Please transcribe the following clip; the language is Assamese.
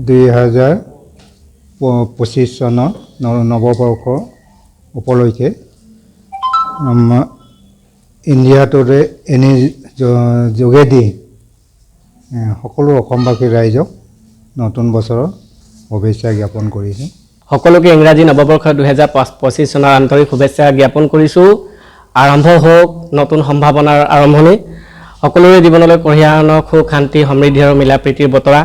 2025 চনৰ নৱবৰ্ষ উপলক্ষে ইণ্ডিয়া টুডে এনে যোগেদি সকলো অসমবাসী ৰাইজক নতুন বছৰৰ শুভেচ্ছা জ্ঞাপন কৰিছোঁ। সকলোকে ইংৰাজী নৱবৰ্ষ 2025 চনৰ আন্তৰিক শুভেচ্ছা জ্ঞাপন কৰিছোঁ। আৰম্ভ হওক নতুন সম্ভাৱনাৰ আৰম্ভণি। সকলোৰে জীৱনলৈ কঢ়িয়াই আনক সুখ শান্তি সমৃদ্ধি আৰু মিলা প্ৰীতিৰ বতৰা।